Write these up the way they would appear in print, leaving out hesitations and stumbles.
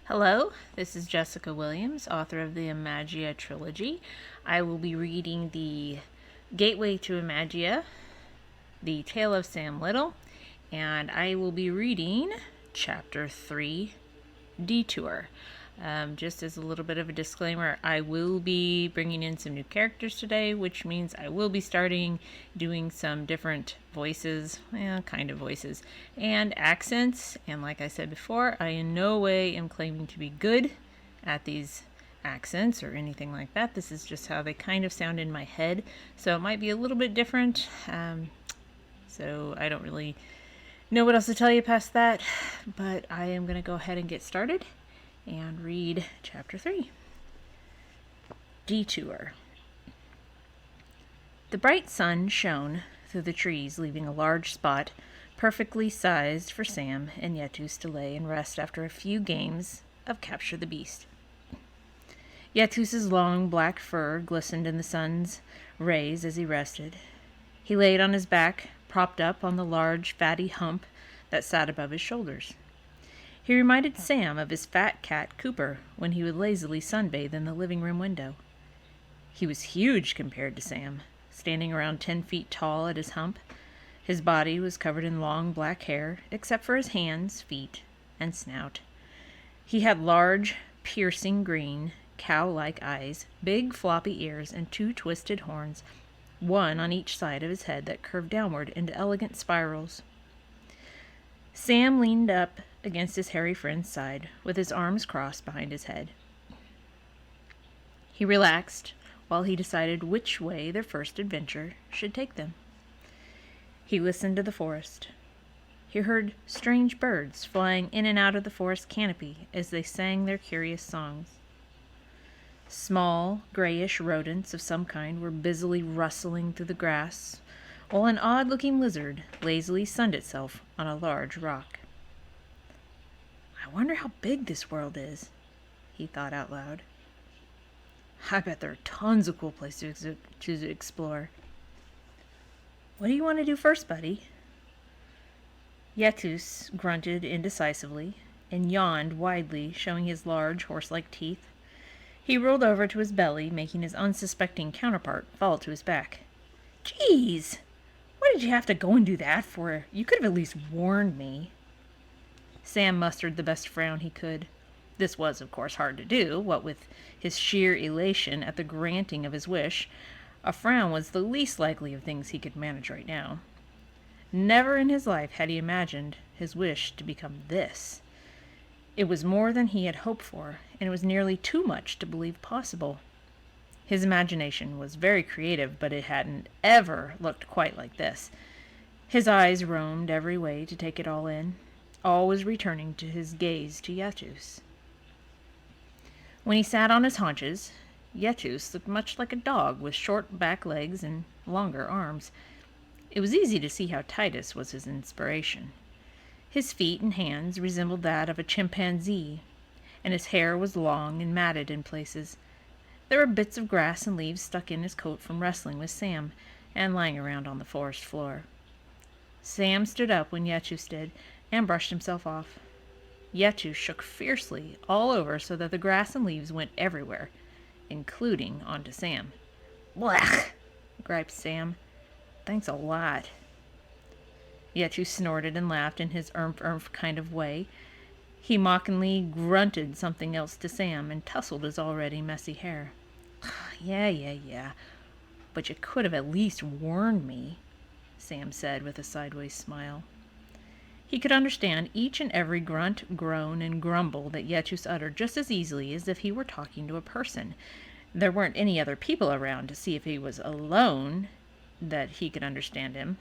Hello, this is Jessica Williams, author of the Imagia trilogy. I will be reading the Gateway to Imagia, The Tale of Sam Little, and I will be reading Chapter 3, Detour. Just as a little bit of a disclaimer, I will be bringing in some new characters today, which means I will be starting doing some different voices, kind of voices, and accents. And like I said before, I in no way am claiming to be good at these accents or anything like that. This is just how they kind of sound in my head, so it might be a little bit different. So I don't really know what else to tell you past that, but I am going to go ahead and get started and read Chapter 3. Detour. The bright sun shone through the trees, leaving a large spot perfectly sized for Sam and Yetus to lay and rest after a few games of Capture the Beast. Yetus's long black fur glistened in the sun's rays as he rested. He laid on his back, propped up on the large, fatty hump that sat above his shoulders. He reminded Sam of his fat cat, Cooper, when he would lazily sunbathe in the living room window. He was huge compared to Sam, standing around 10 feet tall at his hump. His body was covered in long black hair, except for his hands, feet, and snout. He had large, piercing green, cow-like eyes, big floppy ears, and 2 twisted horns, one on each side of his head that curved downward into elegant spirals. Sam leaned up against his hairy friend's side, with his arms crossed behind his head. He relaxed while he decided which way their first adventure should take them. He listened to the forest. He heard strange birds flying in and out of the forest canopy as they sang their curious songs. Small, grayish rodents of some kind were busily rustling through the grass, while an odd-looking lizard lazily sunned itself on a large rock. I wonder how big this world is, he thought out loud. I bet there are tons of cool places to explore. What do you want to do first, buddy? Yetus grunted indecisively and yawned widely, showing his large, horse-like teeth. He rolled over to his belly, making his unsuspecting counterpart fall to his back. Jeez! What did you have to go and do that for? You could have at least warned me. Sam mustered the best frown he could. This was, of course, hard to do, what with his sheer elation at the granting of his wish. A frown was the least likely of things he could manage right now. Never in his life had he imagined his wish to become this. It was more than he had hoped for, and it was nearly too much to believe possible. His imagination was very creative, but it hadn't ever looked quite like this. His eyes roamed every way to take it all in, always returning to his gaze to Yetus. When he sat on his haunches, Yetus looked much like a dog with short back legs and longer arms. It was easy to see how Titus was his inspiration. His feet and hands resembled that of a chimpanzee, and his hair was long and matted in places. There were bits of grass and leaves stuck in his coat from wrestling with Sam and lying around on the forest floor. Sam stood up when Yetus did and brushed himself off. Yetus shook fiercely all over so that the grass and leaves went everywhere, including onto Sam. Blech! Griped Sam. Thanks a lot. Yetus snorted and laughed in his "umph kind of way. He mockingly grunted something else to Sam and tousled his already messy hair. Yeah. But you could have at least warned me, Sam said with a sideways smile. He could understand each and every grunt, groan, and grumble that Yetus uttered just as easily as if he were talking to a person. There weren't any other people around to see if he was alone that he could understand him.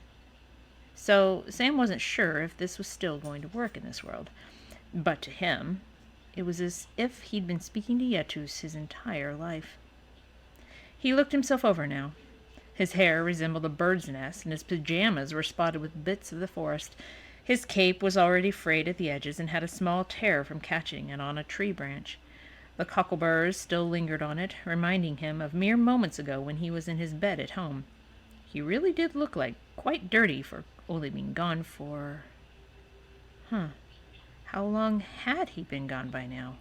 So Sam wasn't sure if this was still going to work in this world. But to him, it was as if he'd been speaking to Yetus his entire life. He looked himself over now. His hair resembled a bird's nest, and his pajamas were spotted with bits of the forest. His cape was already frayed at the edges and had a small tear from catching it on a tree branch. The cockleburrs still lingered on it, reminding him of mere moments ago when he was in his bed at home. He really did look like quite dirty for only being gone for... How long had he been gone by now?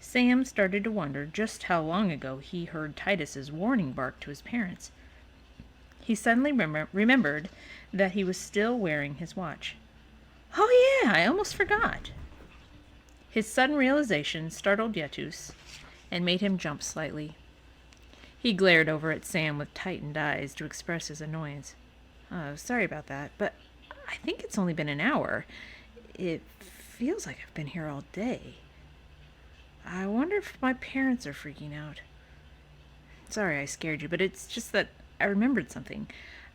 Sam started to wonder just how long ago he heard Titus's warning bark to his parents. He suddenly remembered that he was still wearing his watch. "Oh yeah, I almost forgot." His sudden realization startled Yetus and made him jump slightly. He glared over at Sam with tightened eyes to express his annoyance. "Oh, sorry about that, but I think it's only been an hour. It feels like I've been here all day. I wonder if my parents are freaking out. Sorry I scared you, but it's just that I remembered something.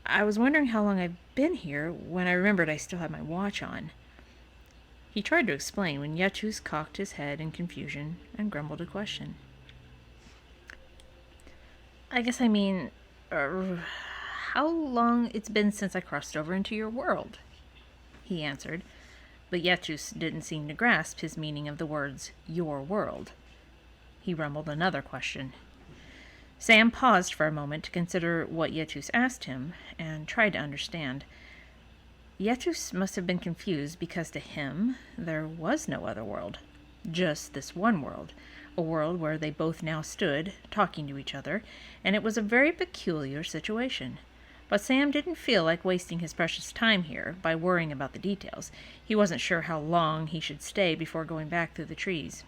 I was wondering how long I've been here when I remembered I still had my watch on." He tried to explain when Yetus cocked his head in confusion and grumbled a question. "I guess I mean, how long it's been since I crossed over into your world," he answered, but Yetus didn't seem to grasp his meaning of the words, your world. He rumbled another question. Sam paused for a moment to consider what Yetus asked him, and tried to understand. Yetus must have been confused because to him there was no other world, just this one world, a world where they both now stood, talking to each other, and it was a very peculiar situation. But Sam didn't feel like wasting his precious time here by worrying about the details. He wasn't sure how long he should stay before going back through the trees.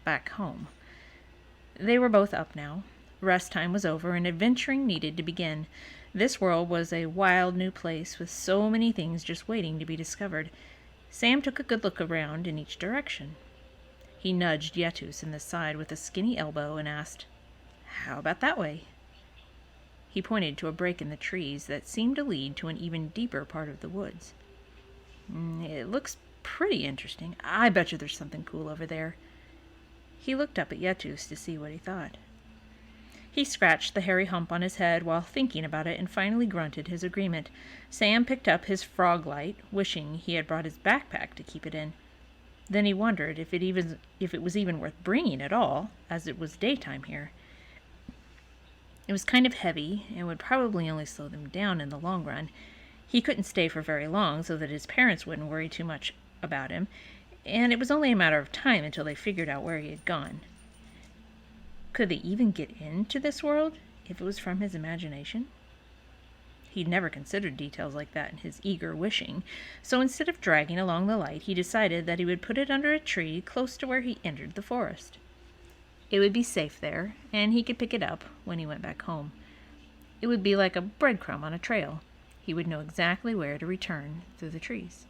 Back home. They were both up now. Rest time was over, and adventuring needed to begin. This world was a wild new place with so many things just waiting to be discovered. Sam took a good look around in each direction. He nudged Yetus in the side with a skinny elbow and asked, "How about that way?" He pointed to a break in the trees that seemed to lead to an even deeper part of the woods. "It looks pretty interesting. I bet you there's something cool over there." He looked up at Yetus to see what he thought. He scratched the hairy hump on his head while thinking about it and finally grunted his agreement. Sam picked up his frog light, wishing he had brought his backpack to keep it in. Then he wondered if it was even worth bringing at all, as it was daytime here. It was kind of heavy and would probably only slow them down in the long run. He couldn't stay for very long so that his parents wouldn't worry too much about him, and it was only a matter of time until they figured out where he had gone. Could they even get into this world if it was from his imagination? He'd never considered details like that in his eager wishing, so instead of dragging along the light, he decided that he would put it under a tree close to where he entered the forest. It would be safe there, and he could pick it up when he went back home. It would be like a breadcrumb on a trail. He would know exactly where to return through the trees.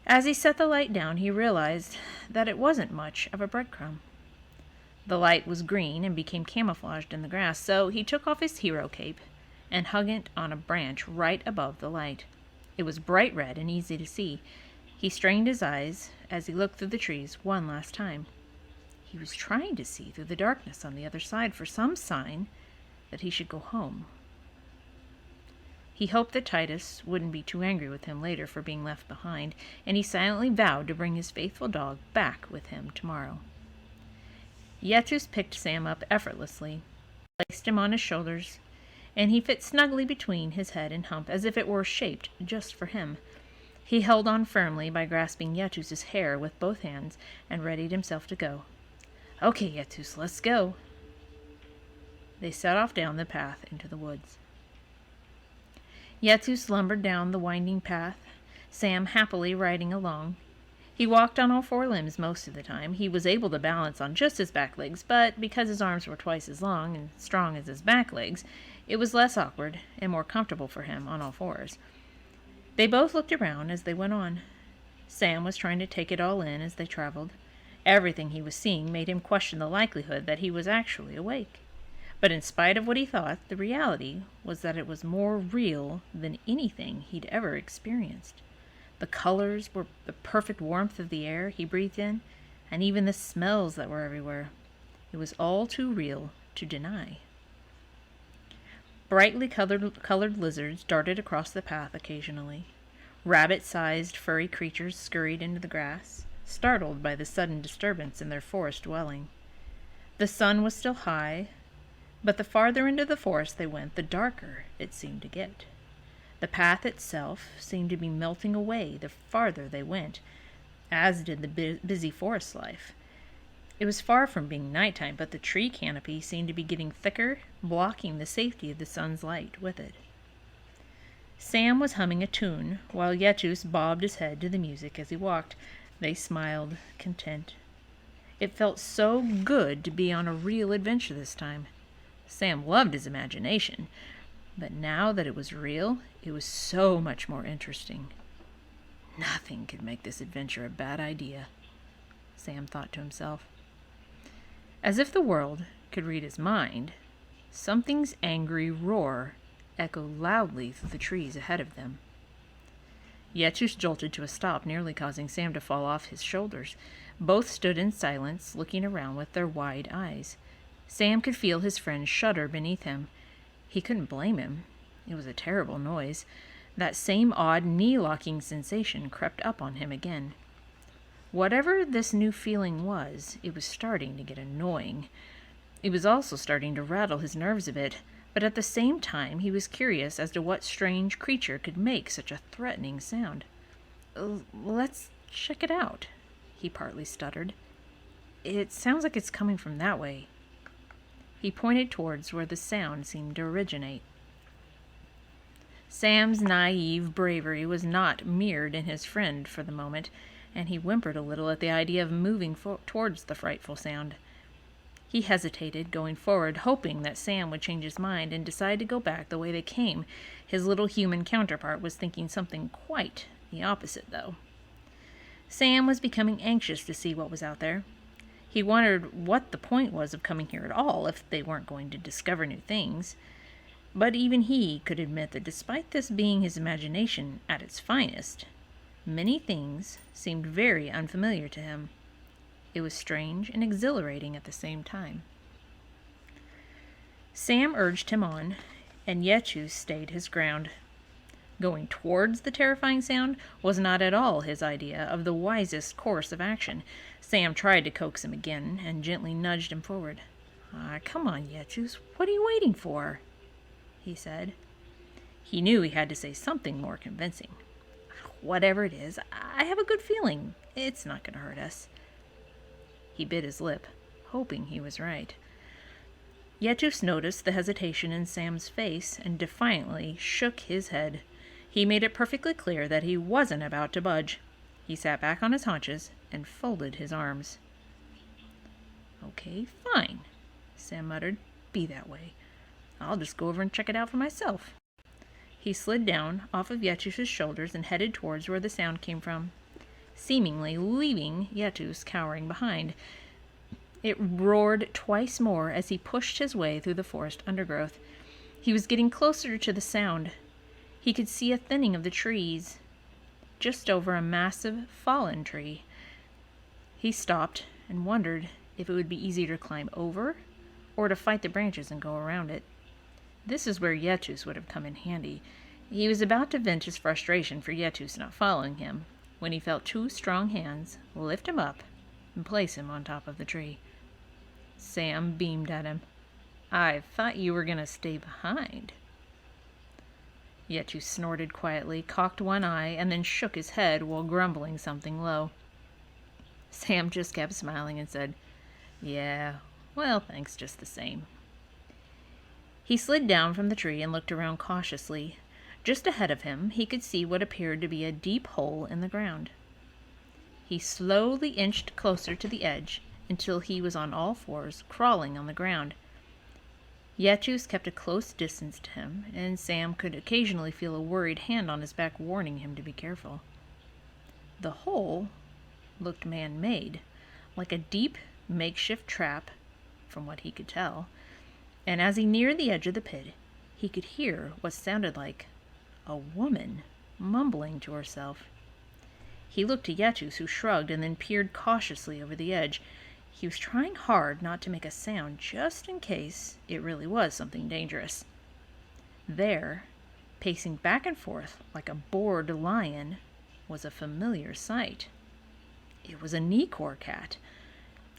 As he set the light down, he realized that it wasn't much of a breadcrumb. The light was green and became camouflaged in the grass, so he took off his hero cape and hung it on a branch right above the light. It was bright red and easy to see. He strained his eyes as he looked through the trees one last time. He was trying to see through the darkness on the other side for some sign that he should go home. He hoped that Titus wouldn't be too angry with him later for being left behind, and he silently vowed to bring his faithful dog back with him tomorrow. Yetus picked Sam up effortlessly, placed him on his shoulders, and he fit snugly between his head and hump as if it were shaped just for him. He held on firmly by grasping Yetus's hair with both hands and readied himself to go. "Okay, Yetus, let's go." They set off down the path into the woods. Yetus lumbered down the winding path, Sam happily riding along. He walked on all four limbs most of the time. He was able to balance on just his back legs, but because his arms were twice as long and strong as his back legs, it was less awkward and more comfortable for him on all fours. They both looked around as they went on. Sam was trying to take it all in as they traveled. Everything he was seeing made him question the likelihood that he was actually awake. But in spite of what he thought, the reality was that it was more real than anything he'd ever experienced. The colors were the perfect warmth of the air he breathed in, and even the smells that were everywhere. It was all too real to deny. Brightly colored lizards darted across the path occasionally. Rabbit-sized furry creatures scurried into the grass, startled by the sudden disturbance in their forest dwelling. The sun was still high, but the farther into the forest they went, the darker it seemed to get. The path itself seemed to be melting away the farther they went, as did the busy forest life. It was far from being nighttime, but the tree canopy seemed to be getting thicker, blocking the safety of the sun's light with it. Sam was humming a tune, while Yetus bobbed his head to the music as he walked. They smiled, content. It felt so good to be on a real adventure this time. Sam loved his imagination, but now that it was real, it was so much more interesting. Nothing could make this adventure a bad idea, Sam thought to himself. As if the world could read his mind, something's angry roar echoed loudly through the trees ahead of them. Yetus jolted to a stop, nearly causing Sam to fall off his shoulders. Both stood in silence, looking around with their wide eyes. Sam could feel his friend shudder beneath him. He couldn't blame him. It was a terrible noise. That same odd knee-locking sensation crept up on him again. Whatever this new feeling was, it was starting to get annoying. It was also starting to rattle his nerves a bit, but at the same time he was curious as to what strange creature could make such a threatening sound. "Let's check it out," he partly stuttered. "It sounds like it's coming from that way." He pointed towards where the sound seemed to originate. Sam's naive bravery was not mirrored in his friend for the moment, and he whimpered a little at the idea of moving towards the frightful sound. He hesitated, going forward, hoping that Sam would change his mind and decide to go back the way they came. His little human counterpart was thinking something quite the opposite, though. Sam was becoming anxious to see what was out there. He wondered what the point was of coming here at all if they weren't going to discover new things. But even he could admit that despite this being his imagination at its finest, many things seemed very unfamiliar to him. It was strange and exhilarating at the same time. Sam urged him on, and Yetus stayed his ground. Going towards the terrifying sound was not at all his idea of the wisest course of action. Sam tried to coax him again and gently nudged him forward. "Come on, Yetus, what are you waiting for?" he said. He knew he had to say something more convincing. "Whatever it is, I have a good feeling. It's not going to hurt us." He bit his lip, hoping he was right. Yetus noticed the hesitation in Sam's face and defiantly shook his head. He made it perfectly clear that he wasn't about to budge. He sat back on his haunches and folded his arms. "Okay, fine," Sam muttered. "Be that way. I'll just go over and check it out for myself." He slid down off of Yetus's shoulders and headed towards where the sound came from, seemingly leaving Yetus cowering behind. It roared twice more as he pushed his way through the forest undergrowth. He was getting closer to the sound. He could see a thinning of the trees, just over a massive fallen tree. He stopped and wondered if it would be easier to climb over or to fight the branches and go around it. This is where Yetus would have come in handy. He was about to vent his frustration for Yetus not following him, when he felt two strong hands lift him up and place him on top of the tree. Sam beamed at him. "I thought you were going to stay behind." Yetus snorted quietly, cocked one eye, and then shook his head while grumbling something low. Sam just kept smiling and said, "Yeah, well, thanks just the same." He slid down from the tree and looked around cautiously. Just ahead of him, he could see what appeared to be a deep hole in the ground. He slowly inched closer to the edge until he was on all fours, crawling on the ground. Yetus kept a close distance to him, and Sam could occasionally feel a worried hand on his back warning him to be careful. The hole looked man-made, like a deep makeshift trap, from what he could tell, and as he neared the edge of the pit, he could hear what sounded like a woman mumbling to herself. He looked to Yetus, who shrugged and then peered cautiously over the edge. He was trying hard not to make a sound, just in case it really was something dangerous. There, pacing back and forth like a bored lion, was a familiar sight. It was a Nikor cat.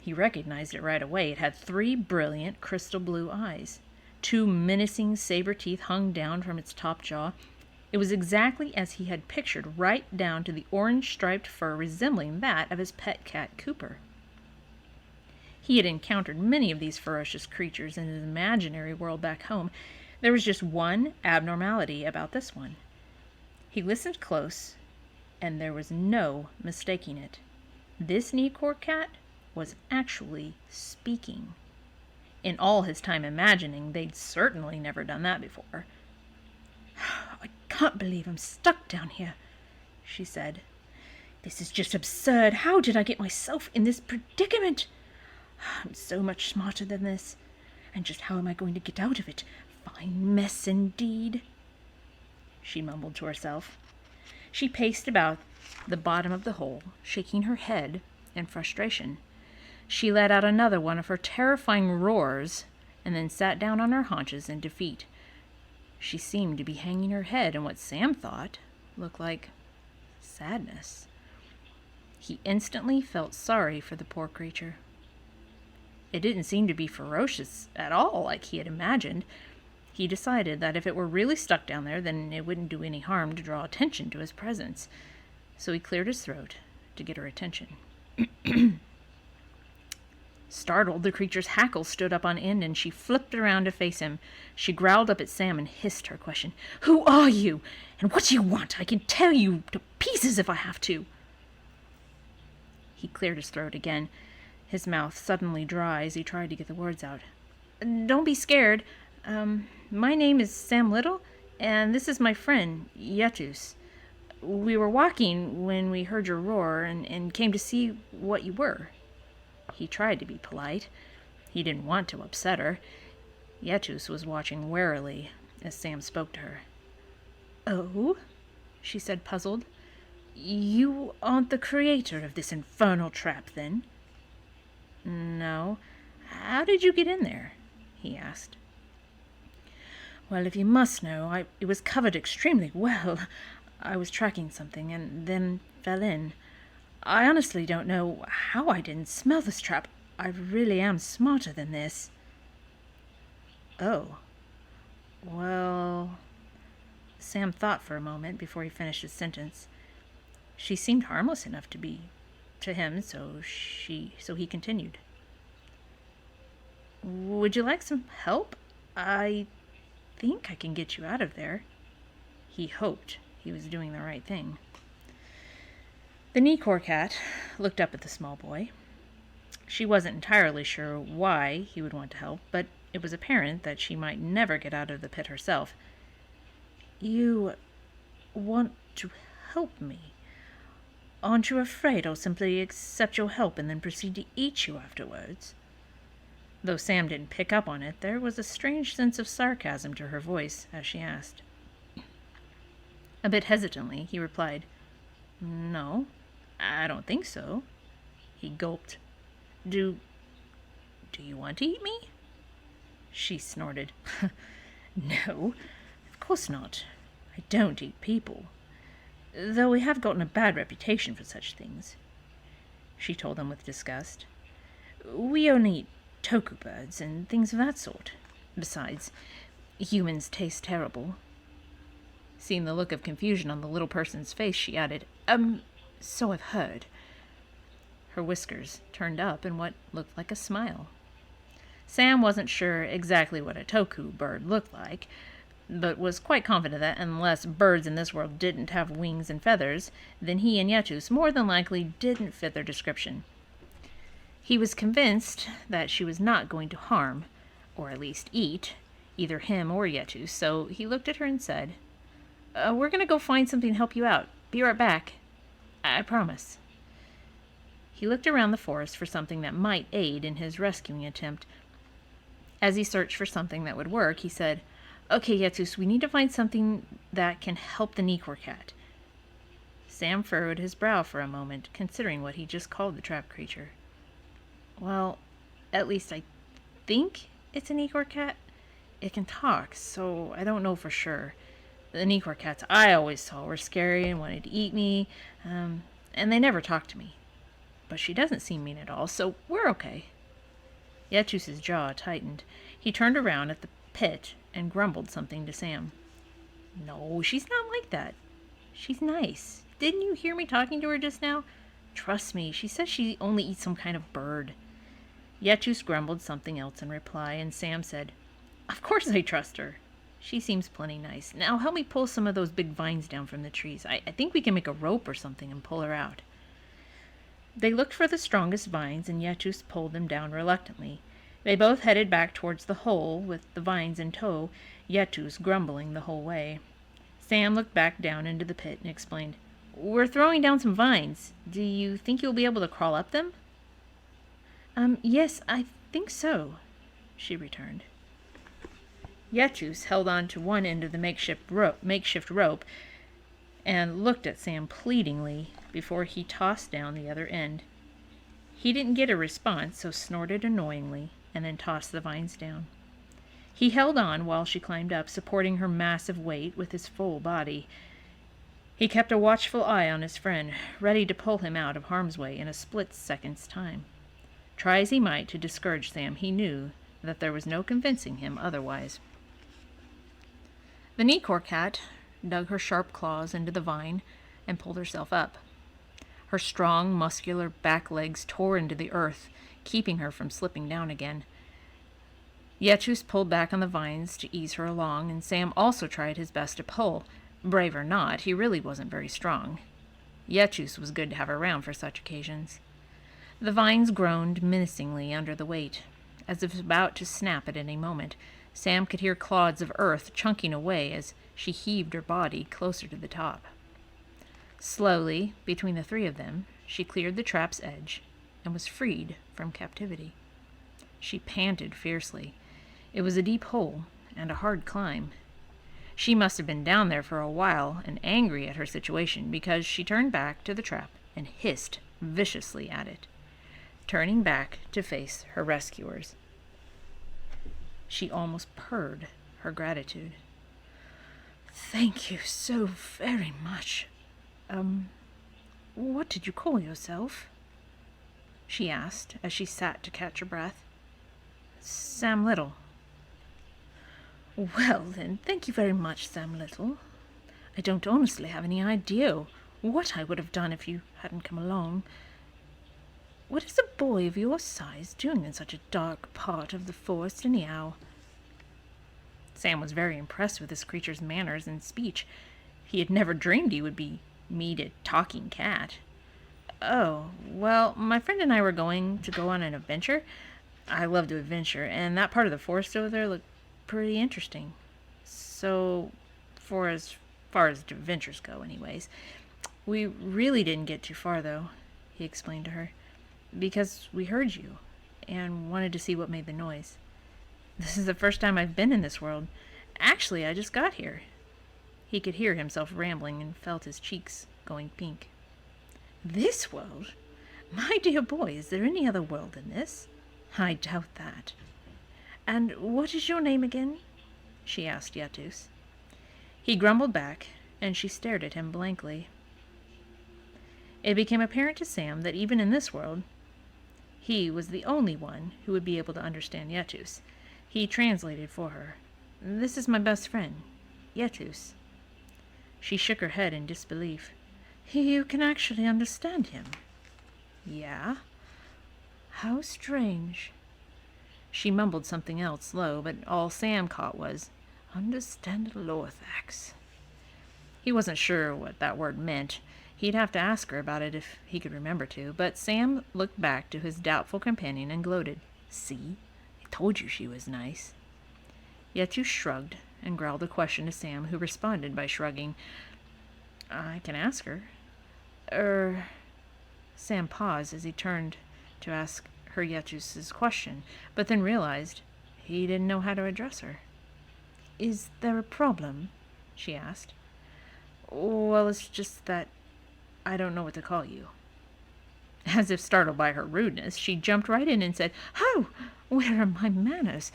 He recognized it right away. It had 3 brilliant crystal blue eyes. 2 menacing saber teeth hung down from its top jaw. It was exactly as he had pictured, right down to the orange-striped fur resembling that of his pet cat Cooper. He had encountered many of these ferocious creatures in his imaginary world back home. There was just one abnormality about this one. He listened close, and there was no mistaking it. This Necor cat was actually speaking. In all his time imagining, they'd certainly never done that before. "I can't believe I'm stuck down here," she said. "This is just absurd. How did I get myself in this predicament? I'm so much smarter than this. And just how am I going to get out of it? Fine mess indeed," she mumbled to herself. She paced about the bottom of the hole, shaking her head in frustration. She let out another one of her terrifying roars and then sat down on her haunches in defeat. She seemed to be hanging her head in what Sam thought looked like sadness. He instantly felt sorry for the poor creature. It didn't seem to be ferocious at all like he had imagined. He decided that if it were really stuck down there, then it wouldn't do any harm to draw attention to his presence. So he cleared his throat to get her attention. Startled, the creature's hackles stood up on end, and she flipped around to face him. She growled up at Sam and hissed her question. "Who are you? And what do you want? I can tear you to pieces if I have to." He cleared his throat again, his mouth suddenly dry as he tried to get the words out. "Don't be scared. My name is Sam Little, and this is my friend, Yetus. We were walking when we heard your roar and came to see what you were." He tried to be polite. He didn't want to upset her. Yetus was watching warily as Sam spoke to her. "Oh?" she said, puzzled. "You aren't the creator of this infernal trap, then?" "No. How did you get in there?" he asked. "Well, if you must know, it was covered extremely well. I was tracking something and then fell in. I honestly don't know how I didn't smell this trap. I really am smarter than this." "Oh. Well..." Sam thought for a moment before he finished his sentence. She seemed harmless enough to be to him, so he continued. "Would you like some help? I think I can get you out of there." He hoped he was doing the right thing. The Necor cat looked up at the small boy. She wasn't entirely sure why he would want to help, but it was apparent that she might never get out of the pit herself. "You want to help me? Aren't you afraid I'll simply accept your help and then proceed to eat you afterwards?" Though Sam didn't pick up on it, there was a strange sense of sarcasm to her voice as she asked. A bit hesitantly, he replied, "No, I don't think so." He gulped. Do you want to eat me?" She snorted. "No, of course not. I don't eat people. Though we have gotten a bad reputation for such things," she told him with disgust. "We only eat toku birds and things of that sort. Besides, humans taste terrible." Seeing the look of confusion on the little person's face, she added, "So I've heard." Her whiskers turned up in what looked like a smile. Sam wasn't sure exactly what a toku bird looked like, but was quite confident that unless birds in this world didn't have wings and feathers, then he and Yetus more than likely didn't fit their description. He was convinced that she was not going to harm, or at least eat, either him or Yetus, so he looked at her and said, "We're going to go find something to help you out. Be right back. I promise." He looked around the forest for something that might aid in his rescuing attempt. As he searched for something that would work, he said, "Okay, Yetus, we need to find something that can help the Necor cat." Sam furrowed his brow for a moment, considering what he just called the trapped creature. "Well, at least I think it's a Necor cat. It can talk, so I don't know for sure. The Necor cats I always saw were scary and wanted to eat me, and they never talked to me. But she doesn't seem mean at all, so we're okay." Yetus's jaw tightened. He turned around at the pit and grumbled something to Sam. "No, she's not like that. She's nice. Didn't you hear me talking to her just now? Trust me, she says she only eats some kind of bird." Yetus grumbled something else in reply, and Sam said, "Of course I trust her. She seems plenty nice. Now help me pull some of those big vines down from the trees. I think we can make a rope or something and pull her out." They looked for the strongest vines, and Yetus pulled them down reluctantly. They both headed back towards the hole, with the vines in tow, Yetus grumbling the whole way. Sam looked back down into the pit and explained, "We're throwing down some vines. Do you think you'll be able to crawl up them?" Yes, I think so," she returned. Yetus held on to one end of the makeshift rope and looked at Sam pleadingly before he tossed down the other end. He didn't get a response, so snorted annoyingly and then tossed the vines down. He held on while she climbed up, supporting her massive weight with his full body. He kept a watchful eye on his friend, ready to pull him out of harm's way in a split second's time. Try as he might to discourage Sam, he knew that there was no convincing him otherwise. The Nikor cat dug her sharp claws into the vine and pulled herself up. Her strong, muscular back legs tore into the earth, keeping her from slipping down again. Yetus pulled back on the vines to ease her along, and Sam also tried his best to pull. Brave or not, he really wasn't very strong. Yetus was good to have around for such occasions. The vines groaned menacingly under the weight, as if about to snap at any moment. Sam could hear clods of earth chunking away as she heaved her body closer to the top. Slowly, between the three of them, she cleared the trap's edge and was freed from captivity. She panted fiercely. It was a deep hole and a hard climb. She must have been down there for a while and angry at her situation, because she turned back to the trap and hissed viciously at it, turning back to face her rescuers. She almost purred her gratitude. "Thank you so very much. What did you call yourself?" she asked as she sat to catch her breath. "Sam Little." "Well, then, thank you very much, Sam Little. I don't honestly have any idea what I would have done if you hadn't come along. What is a boy of your size doing in such a dark part of the forest, anyhow?" Sam was very impressed with this creature's manners and speech. He had never dreamed he would meet a talking cat. "Oh, well, my friend and I were going to go on an adventure. I love to adventure, and that part of the forest over there looked pretty interesting. So, for as far as adventures go, anyways. We really didn't get too far, though," he explained to her, "because we heard you and wanted to see what made the noise. This is the first time I've been in this world. Actually, I just got here." He could hear himself rambling and felt his cheeks going pink. "This world? My dear boy, is there any other world than this? I doubt that. And what is your name again?" she asked Yetus. He grumbled back, and she stared at him blankly. It became apparent to Sam that even in this world, he was the only one who would be able to understand Yetus. He translated for her. "This is my best friend, Yetus." She shook her head in disbelief. "You can actually understand him?" "Yeah." "How strange." She mumbled something else low, but all Sam caught was, "Understand Lorthax." He wasn't sure what that word meant. He'd have to ask her about it if he could remember to, but Sam looked back to his doubtful companion and gloated. "See? I told you she was nice." Yetus shrugged and growled a question to Sam, who responded by shrugging. "I can ask her." Sam paused as he turned to ask her Yetus's question, but then realized he didn't know how to address her. "Is there a problem?" she asked. "Well, it's just that I don't know what to call you." As if startled by her rudeness, she jumped right in and said, "Oh, where are my manners?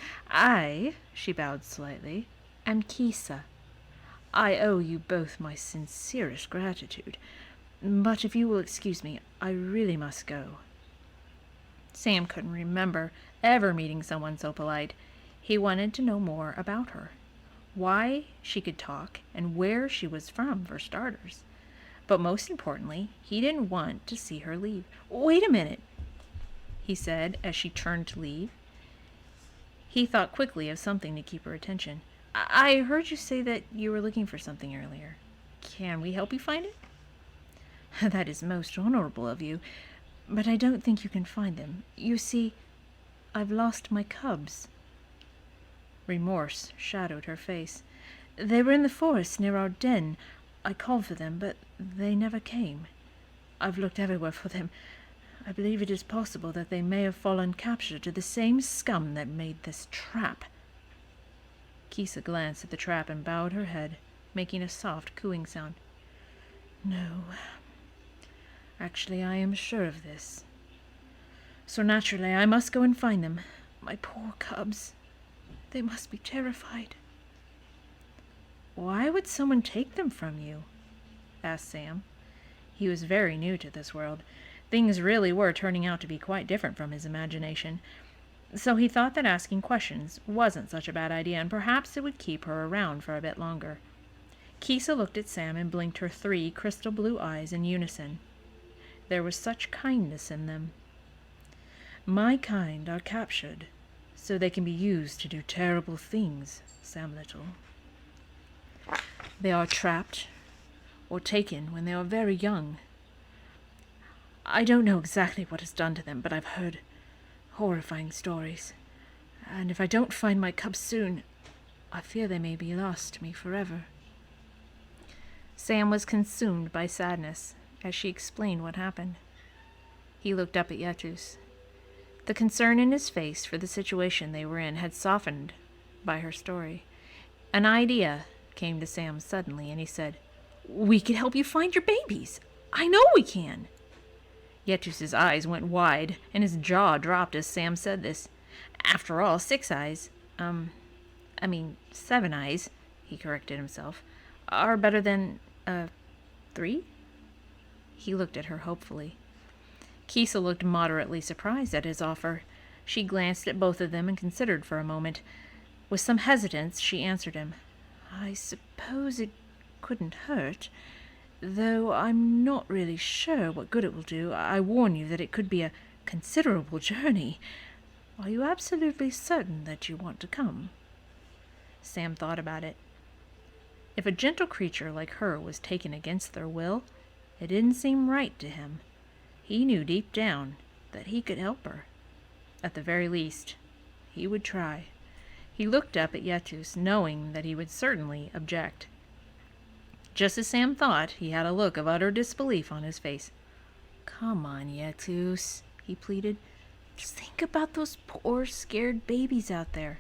She bowed slightly, "am Kisa. I owe you both my sincerest gratitude. But if you will excuse me, I really must go." Sam couldn't remember ever meeting someone so polite. He wanted to know more about her. Why she could talk, and where she was from, for starters. But most importantly, he didn't want to see her leave. "Wait a minute!" he said as she turned to leave. He thought quickly of something to keep her attention. I heard you say that you were looking for something earlier. Can we help you find it? That is most honorable of you, but I don't think you can find them. You see, I've lost my cubs. Remorse shadowed her face. They were in the forest near our den. I called for them, but they never came. I've looked everywhere for them. I believe it is possible that they may have fallen capture to the same scum that made this trap. Kisa glanced at the trap and bowed her head, making a soft cooing sound. No. Actually, I am sure of this. So naturally, I must go and find them. My poor cubs. They must be terrified. Why would someone take them from you? Asked Sam. He was very new to this world. Things really were turning out to be quite different from his imagination. So he thought that asking questions wasn't such a bad idea, and perhaps it would keep her around for a bit longer. Kisa looked at Sam and blinked her 3 crystal blue eyes in unison. There was such kindness in them. My kind are captured, so they can be used to do terrible things, Sam Little. They are trapped or taken when they are very young. I don't know exactly what is done to them, but I've heard horrifying stories. And if I don't find my cubs soon, I fear they may be lost to me forever. Sam was consumed by sadness as she explained what happened. He looked up at Yetus. The concern in his face for the situation they were in had softened by her story. An idea came to Sam suddenly, and he said, We can help you find your babies. I know we can. Yetus's eyes went wide, and his jaw dropped as Sam said this. After all, 6 eyes, 7 eyes, he corrected himself, are better than, 3? He looked at her hopefully. Kisa looked moderately surprised at his offer. She glanced at both of them and considered for a moment. With some hesitance, she answered him. I suppose it couldn't hurt, though I'm not really sure what good it will do. I warn you that it could be a considerable journey. Are you absolutely certain that you want to come? Sam thought about it. If a gentle creature like her was taken against their will, it didn't seem right to him. He knew deep down that he could help her. At the very least, he would try. He looked up at Yetus, knowing that he would certainly object. Just as Sam thought, he had a look of utter disbelief on his face. Come on, Yetus, he pleaded. Just think about those poor, scared babies out there.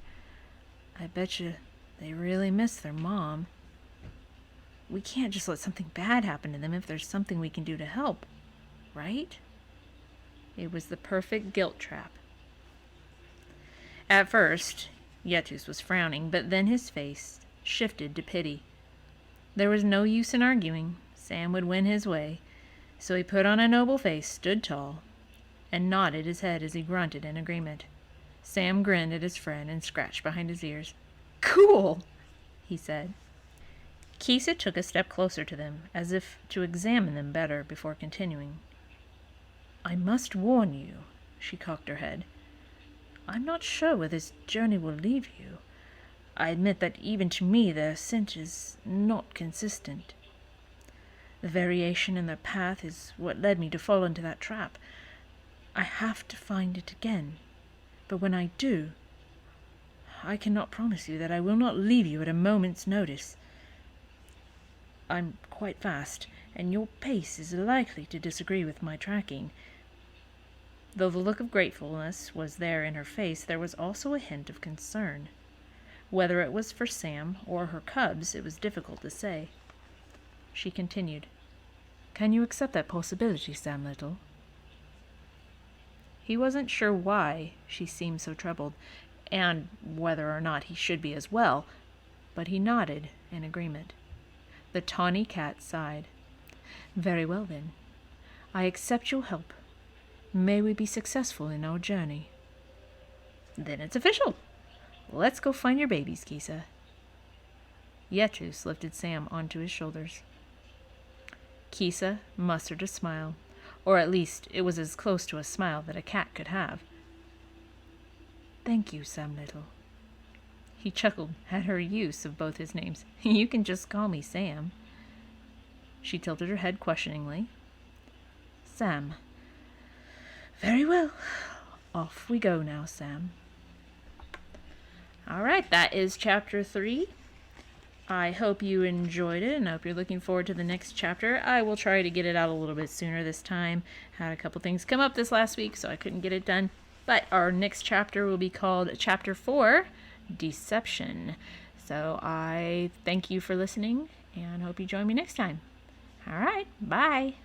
I bet you they really miss their mom. We can't just let something bad happen to them if there's something we can do to help, right? It was the perfect guilt trap. At first, Yetus was frowning, but then his face shifted to pity. There was no use in arguing. Sam would win his way, so he put on a noble face, stood tall, and nodded his head as he grunted in agreement. Sam grinned at his friend and scratched behind his ears. Cool, he said. Kisa took a step closer to them, as if to examine them better before continuing. I must warn you, she cocked her head. I'm not sure where this journey will leave you. I admit that even to me their scent is not consistent. The variation in their path is what led me to fall into that trap. I have to find it again, but when I do, I cannot promise you that I will not leave you at a moment's notice. I'm quite fast, and your pace is likely to disagree with my tracking. Though the look of gratefulness was there in her face, there was also a hint of concern. Whether it was for Sam or her cubs, it was difficult to say. She continued, Can you accept that possibility, Sam Little? He wasn't sure why she seemed so troubled, and whether or not he should be as well, but he nodded in agreement. The tawny cat sighed. Very well, then. I accept your help. May we be successful in our journey. Then it's official. Let's go find your babies, Kisa. Yetus lifted Sam onto his shoulders. Kisa mustered a smile, Or at least it was as close to a smile that a cat could have. "Thank you, Sam Little." He chuckled at her use of both his names. "You can just call me Sam." She tilted her head questioningly. "Sam. Very well. Off we go now, Sam." All right, that is chapter 3. I hope you enjoyed it, and I hope you're looking forward to the next chapter. I will try to get it out a little bit sooner this time. Had a couple things come up this last week, so I couldn't get it done. But our next chapter will be called Chapter 4, Deception. So I thank you for listening, and hope you join me next time. All right, bye.